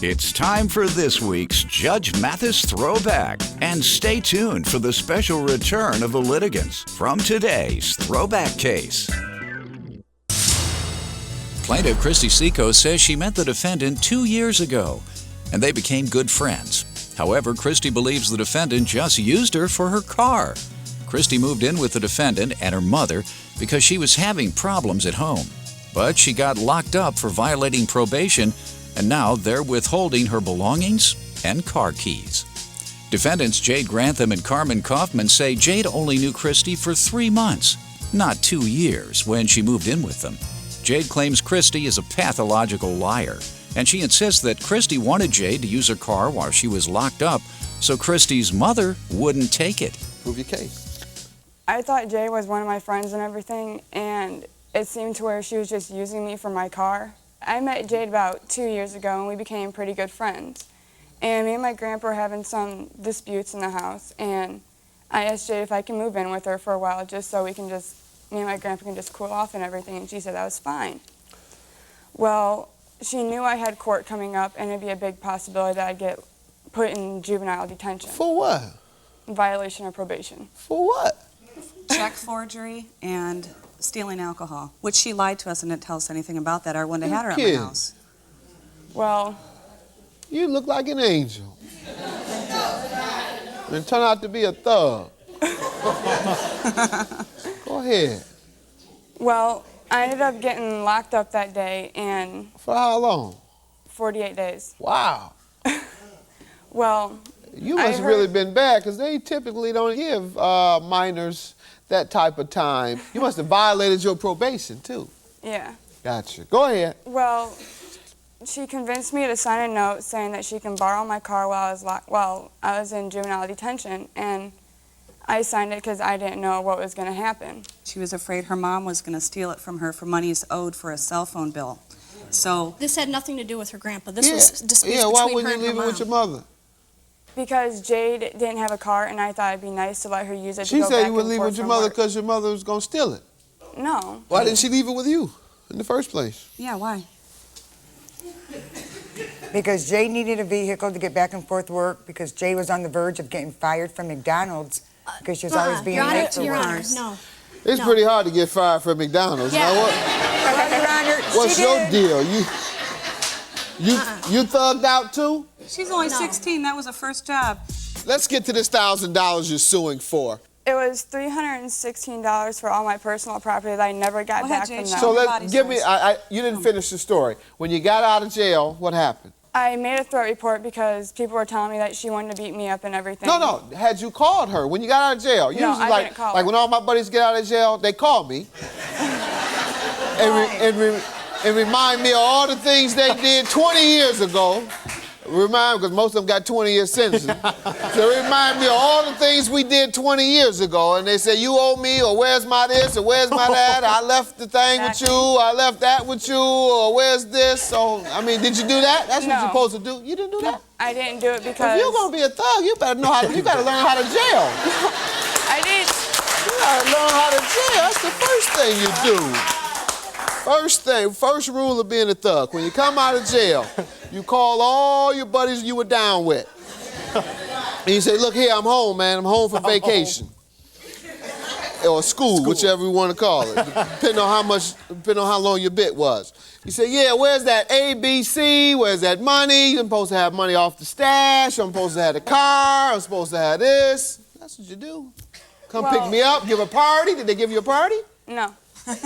It's time for this week's Judge Mathis Throwback. And stay tuned for the special return of the litigants from today's Throwback case. Plaintiff Christy Seco says she met the defendant 2 years ago, and they became good friends. However, Christy believes the defendant just used her for her car. Christy moved in with the defendant and her mother because she was having problems at home. But she got locked up for violating probation, and now they're withholding her belongings and car keys. Defendants Jade Grantham and Carmen Kaufman say Jade only knew Christy for 3 months, not 2 years when she moved in with them. Jade claims Christy is a pathological liar, and she insists that Christy wanted Jade to use her car while she was locked up so Christy's mother wouldn't take it. Prove your case. I thought Jade was one of my friends and everything, and it seemed to where she was just using me for my car. I met Jade about 2 years ago, and we became pretty good friends. And me and my grandpa were having some disputes in the house, and I asked Jade if I can move in with her for a while just so me and my grandpa can just cool off and everything, and she said that was fine. Well, she knew I had court coming up, and it'd be a big possibility that I'd get put in juvenile detention. For what? Violation of probation. For what? Check forgery and stealing alcohol, which she lied to us and didn't tell us anything about that. I wouldn't have had her at my house. Well, you look like an angel. And turn out to be a thug. Go ahead. Well, I ended up getting locked up that day, and... For how long? 48 days. Wow. Well, you must have really been bad, because they typically don't give minors that type of time. You must have violated your probation, too. Yeah. Gotcha. Go ahead. Well, she convinced me to sign a note saying that she can borrow my car while I was in juvenile detention, and I signed it because I didn't know what was going to happen. She was afraid her mom was going to steal it from her for monies owed for a cell phone bill. So this had nothing to do with her grandpa. This was disputes why between wouldn't her and you her leave it with your mom. mother? Because Jade didn't have a car, and I thought it'd be nice to let her use it She to go said back you would and leave it forth with your from mother work. because your mother was going to steal it. No. Why didn't she leave it with you in the first place? yeah, why? Because Jay needed a vehicle to get back and forth to work, because Jay was on the verge of getting fired from McDonald's because she was always being late for Your work. Honor, no. It's pretty hard to get fired from McDonald's. Yeah. Now Well, Your Honor, what's she your did. deal? You thugged out too? She's only 16. That was her first job. Let's get to this $1,000 you're suing for. It was $316 for all my personal property that I never got Go ahead, back Jade. from So them. So Everybody give me, says. you didn't finish the story. When you got out of jail, what happened? I made a threat report because people were telling me that she wanted to beat me up and everything. No. Had you called her when you got out of jail? No, Usually, I didn't call like her. when all my buddies get out of jail, they call me and remind me of all the things they did 20 years ago. Because most of them got 20-year sentences. So remind me of all the things we did 20 years ago. And they say, you owe me, or where's my this, or where's my that? I left the thing with you, I left that with you, or where's this? So, I mean, did you do that? That's what you're supposed to do. You didn't do that? I didn't do it because... If you're going to be a thug, you better know how to, you got to learn how to jail. I didn't... You got to learn how to jail. That's the first thing you do. First rule of being a thug. When you come out of jail, you call all your buddies you were down with. And you say, look here, I'm home, man. I'm home from vacation. Or school, whichever you want to call it. Depending on how long your bit was. You say, yeah, where's that ABC? Where's that money? I'm supposed to have money off the stash. I'm supposed to have a car. I'm supposed to have this. That's what you do. Come pick me up, give a party. Did they give you a party? No. What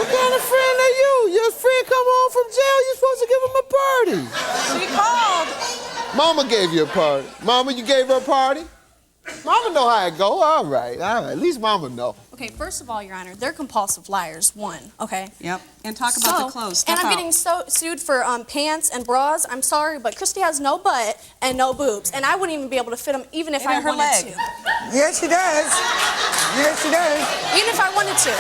kind of friend are you? Your friend come home from jail, you're supposed to give him a party. She called. Mama gave you a party. Mama, you gave her a party? Mama know how it go. All right. At least Mama know. Okay, first of all, Your Honor, they're compulsive liars, one, okay? Yep. And talk about the clothes. Step and I'm out. getting sued for pants and bras. I'm sorry, but Christy has no butt and no boobs, and I wouldn't even be able to fit them even if I her wanted leg. to. Yes, she does. Yes, she does. Even if I wanted to.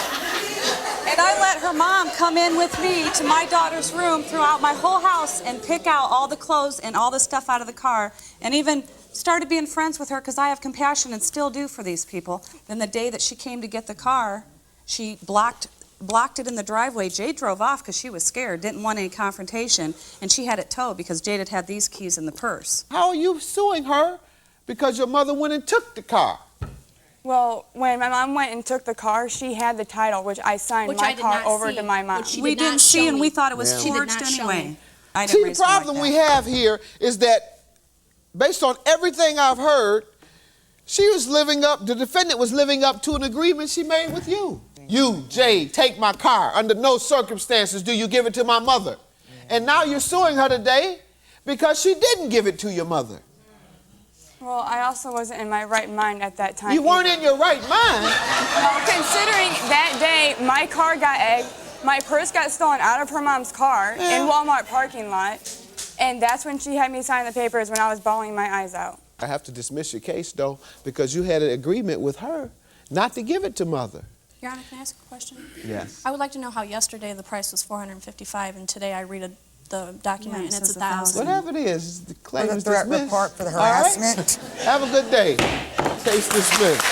And I let her mom come in with me to my daughter's room throughout my whole house and pick out all the clothes and all the stuff out of the car, and even started being friends with her because I have compassion and still do for these people. Then the day that she came to get the car, she blocked it in the driveway. Jade drove off because she was scared, didn't want any confrontation, and she had it towed because Jade had these keys in the purse. How are you suing her? Because your mother went and took the car. Well, when my mom went and took the car, she had the title, which I signed my car over to my mom. We didn't see, and we thought it was forged anyway. See, the problem we have here is that, based on everything I've heard, the defendant was living up to an agreement she made with you. You, Jade, take my car. Under no circumstances do you give it to my mother. And now you're suing her today because she didn't give it to your mother. Well, I also wasn't in my right mind at that time. You weren't in your right mind? Well, considering that day my car got egged, my purse got stolen out of her mom's car in Walmart parking lot, and that's when she had me sign the papers when I was bawling my eyes out. I have to dismiss your case, though, because you had an agreement with her not to give it to mother. Your Honor, can I ask a question? Yes. I would like to know how yesterday the price was $455 and today I read the document and it's $1,000. Whatever it is, the claim For the is threat dismissed. report for the harassment. All right? Have a good day. Case dismissed.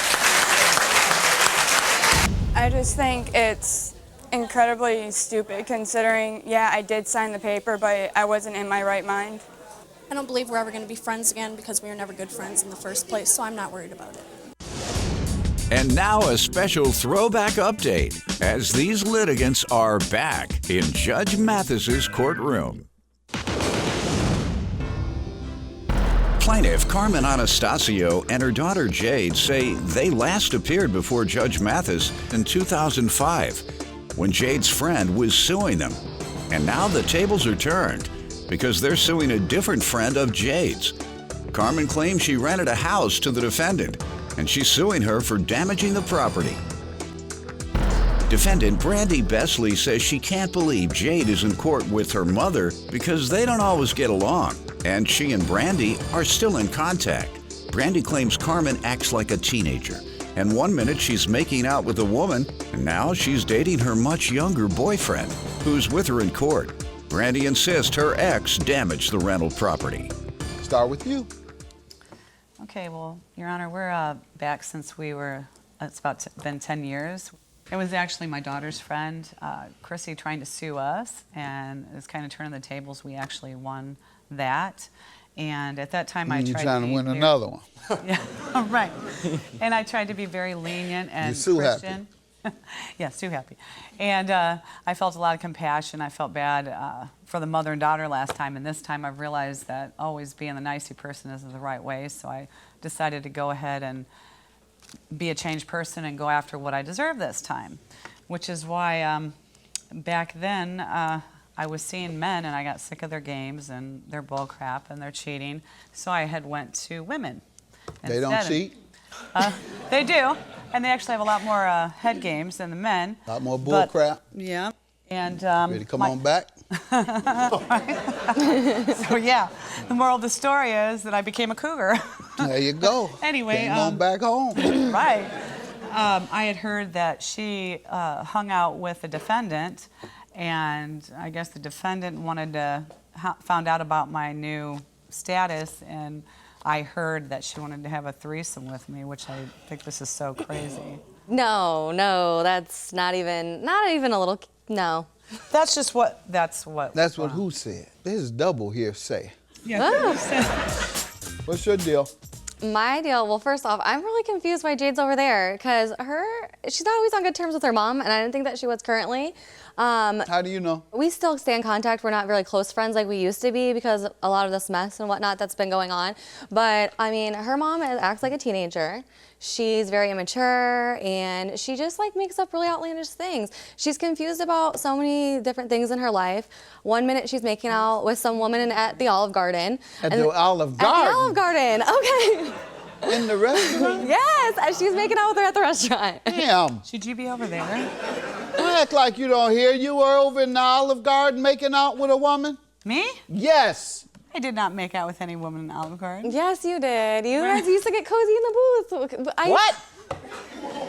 I just think it's incredibly stupid considering, yeah, I did sign the paper, but I wasn't in my right mind. I don't believe we're ever going to be friends again because we were never good friends in the first place, so I'm not worried about it. And now a special throwback update as these litigants are back in Judge Mathis's courtroom. Plaintiff Carmen Anastasio and her daughter Jade say they last appeared before Judge Mathis in 2005 when Jade's friend was suing them. And now the tables are turned because they're suing a different friend of Jade's. Carmen claims she rented a house to the defendant, and she's suing her for damaging the property. Defendant Brandy Besley says she can't believe Jade is in court with her mother because they don't always get along, and she and Brandy are still in contact. Brandy claims Carmen acts like a teenager, and one minute she's making out with a woman, and now she's dating her much younger boyfriend, who's with her in court. Brandy insists her ex damaged the rental property. Start with you. Okay, well, Your Honor, we're back since it's been 10 years. It was actually my daughter's friend, Chrissy, trying to sue us, and it was kind of turning the tables. We actually won that. And at that time, I tried to trying to win another one. Yeah, right. And I tried to be very lenient and You're sue Christian. Happy. Yeah, sue happy. And I felt a lot of compassion. I felt bad for the mother and daughter last time, and this time I've realized that always being the nicey person isn't the right way, so I decided to go ahead and be a changed person and go after what I deserve this time, which is why back then I was seeing men and I got sick of their games and their bull crap and their cheating, so I had went to women. They don't cheat? They do, and they actually have a lot more head games than the men. A lot more bull crap? Yeah. And ready to come on back? So yeah, the moral of the story is that I became a cougar. There you go. Anyway, came on back home. Right. I had heard that she hung out with the defendant, and I guess the defendant found out about my new status, and I heard that she wanted to have a threesome with me, which I think this is so crazy. No, that's not even a little, no. That's just what, that's what who said. This is double hearsay. Yeah. What's your deal? My deal, well, first off, I'm really confused why Jade's over there, because she's not always on good terms with her mom, and I didn't think that she was currently. How do you know? We still stay in contact. We're not really close friends like we used to be because a lot of this mess and whatnot that's been going on. But, I mean, her mom acts like a teenager. She's very immature, and she just, makes up really outlandish things. She's confused about so many different things in her life. One minute she's making out with some woman at the Olive Garden. At the Olive Garden? At the Olive Garden, okay. In the restaurant? Yes, and she's making out with her at the restaurant. Damn. Should you be over there? Don't act like you don't hear. You were over in the Olive Garden making out with a woman? Me? Yes. I did not make out with any woman in Olive Garden. Yes, you did. You guys used to get cozy in the booth. What?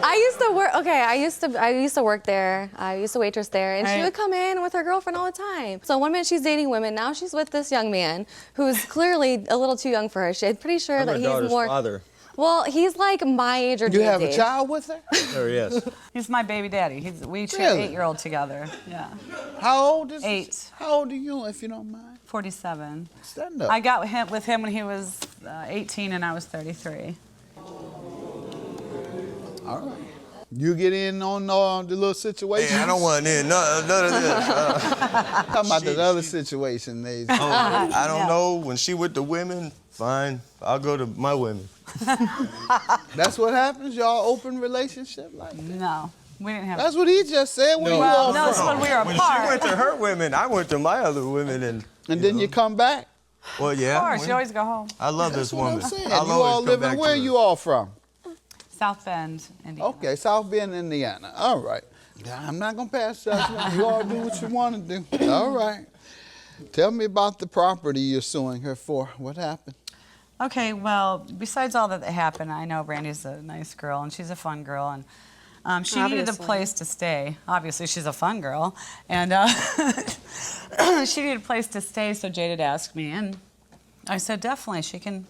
I used to work. Okay, I used to work there. I used to waitress there, and she would come in with her girlfriend all the time. So one minute she's dating women, now she's with this young man who's clearly a little too young for her. She's pretty sure that he's more. Father. Well, he's like my age or You Jade's have a age. child with her? There he is. He's my baby daddy. We share Really? an 8-year-old together. Yeah. How old is 8. How old are you, if you don't mind? 47. Stand up. I got with him when he was 18 and I was 33. All right. You get in on the little situation? Hey, I don't want in none of this. Talking about the other situation. I don't know. When she with the women, fine. I'll go to my women. That's what happens? Y'all open relationship like that? No, we didn't have. That's what he just said. Where you no, all from? it's when we were When apart. she went to her women, I went to my other women, And then you come back? Well, yeah. Of course, you always go home. I love this That's what I'm woman. saying. I'll You always all come living, back where to her. you all from? South Bend, Indiana. Okay, South Bend, Indiana. All right. I'm not going to pass judgment. You all do what you want to do. All right. Tell me about the property you're suing her for. What happened? Okay, well, besides all that happened, I know Brandy's a nice girl and she's a fun girl, and she needed a Obviously. place to stay. Obviously, she's a fun girl, and she needed a place to stay. So Jade had asked me, and I said definitely she can,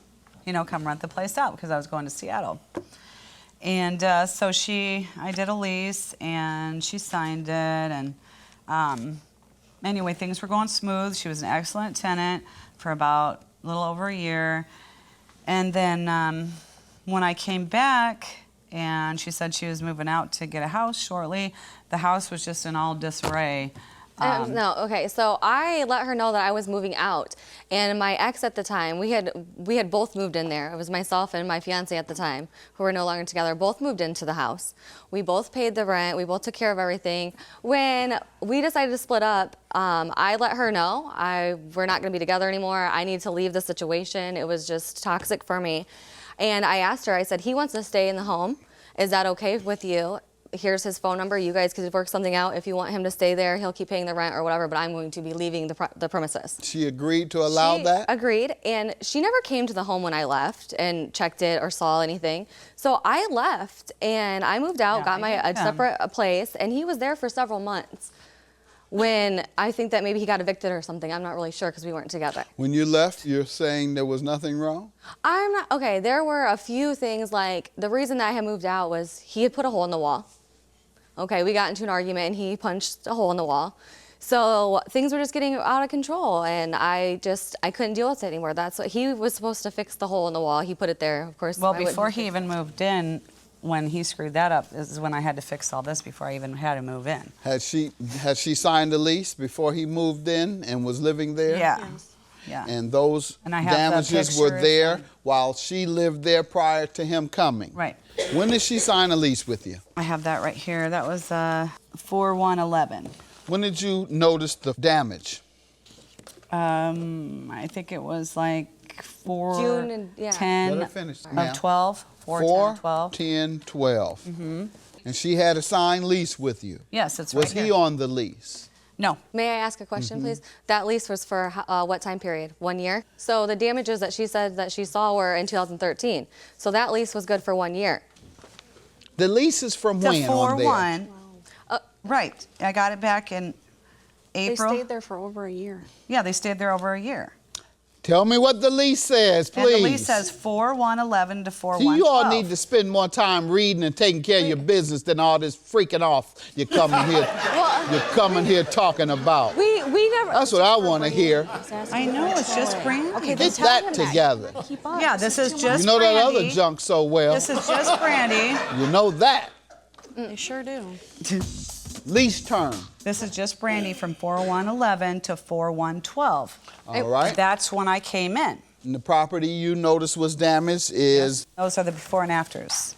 come rent the place out because I was going to Seattle. And so I did a lease, and she signed it, and anyway, things were going smooth. She was an excellent tenant for about a little over a year. And then when I came back, and she said she was moving out to get a house shortly, the house was just in all disarray. No, okay. So I let her know that I was moving out, and my ex at the time, we had both moved in there. It was myself and my fiance at the time, who were no longer together. Both moved into the house. We both paid the rent. We both took care of everything. When we decided to split up, I let her know we're not going to be together anymore. I need to leave the situation. It was just toxic for me, and I asked her. I said, he wants to stay in the home. Is that okay with you? Here's his phone number. You guys could work something out. If you want him to stay there, he'll keep paying the rent or whatever, but I'm going to be leaving the premises. She agreed to allow She that? agreed, and she never came to the home when I left and checked it or saw anything. So I left, and I moved out, got a separate place, and he was there for several months. When I think that maybe he got evicted or something. I'm not really sure because we weren't together. When you left, you're saying there was nothing wrong? I'm not, okay, there were a few things, like the reason that I had moved out was he had put a hole in the wall. Okay, we got into an argument and he punched a hole in the wall. So things were just getting out of control, and I couldn't deal with it anymore. That's what he was supposed to fix, the hole in the wall. He put it there, of course. Well, before he even moved in, when he screwed that up, is when I had to fix all this before I even had to move in. Had she signed a lease before he moved in and was living there? Yeah. Yeah. And those And I have the damages were pictures there and- while she lived there prior to him coming? Right. When did she sign a lease with you? I have that right here. That was 4/1/11. When did you notice the damage? I think it was like June and- yeah. 10 Let her finish, of ma'am. 12. 4, 10, 12. 10, 12. Mm-hmm. And she had a signed lease with you? Yes, it's right Was he here. on the lease? No. May I ask a question, please? That lease was for what time period? 1 year? So the damages that she said that she saw were in 2013. So that lease was good for 1 year. The lease is from The when on there? 4/1. Right. I got it back in April. They stayed there for over a year. Yeah, they stayed there over a year. Tell me what the lease says, please. And the lease says 4/1/11 to 4/1/12. See, you all need to spend more time reading and taking care of your business than all this freaking off you're coming here talking about. We never. That's what I want to hear. I know, it's just Brandy. Okay, Get that together. Yeah, this is just You know that Brandy. other junk so well. This is just Brandy. You know that. They sure do. Lease term. This is just Brandy from 4/1/11 to 4/1/12. All right. That's when I came in. And the property you noticed was damaged is Those are the before and afters.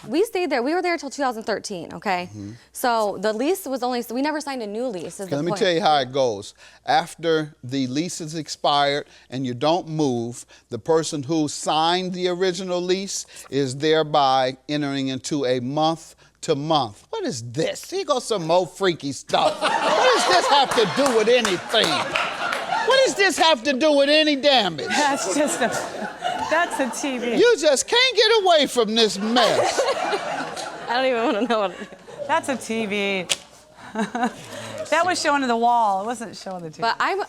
We stayed there. We were there until 2013, okay? So the lease was only, so we never signed a new lease. Is the Let me point. tell you how it goes. After the lease is expired and you don't move, the person who signed the original lease is thereby entering into a month-to-month. What is this? Here goes some more freaky stuff. What does this have to do with anything? What does this have to do with any damage? That's just a That's a TV. You just can't get away from this mess. I don't even want to know what it is. That's a TV. That was showing to the wall. It wasn't showing the TV. But I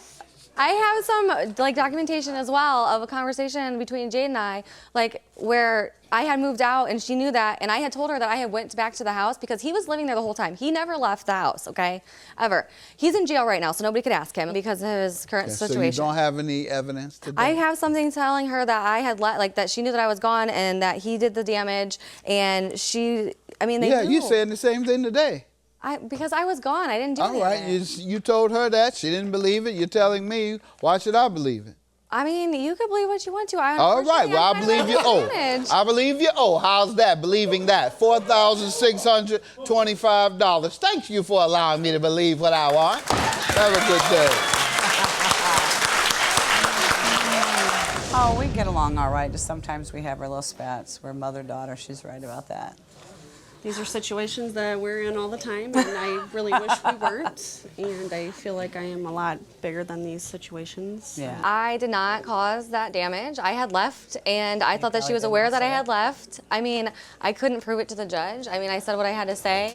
have some like documentation as well of a conversation between Jade and I, like where I had moved out and she knew that, and I had told her that I had went back to the house because he was living there the whole time. He never left the house, okay, ever. He's in jail right now, so nobody could ask him because of his current situation. So you don't have any evidence today? I have something telling her that I had like that she knew that I was gone and that he did the damage, and they Yeah, knew. you saying the same thing today. Because I was gone, I didn't do anything. All right, you told her that. She didn't believe it. You're telling me. Why should I believe it? I mean, you could believe what you want to. All right, well, I believe you. I believe you. How's that, believing that? $4,625. Thank you for allowing me to believe what I want. Have a good day. Oh, we get along all right. Just sometimes we have our little spats. We're mother-daughter. She's right about that. These are situations that we're in all the time, and I really wish we weren't. And I feel like I am a lot bigger than these situations. Yeah. I did not cause that damage. I had left, and I thought that she was aware that I had left. I mean, I couldn't prove it to the judge. I mean, I said what I had to say.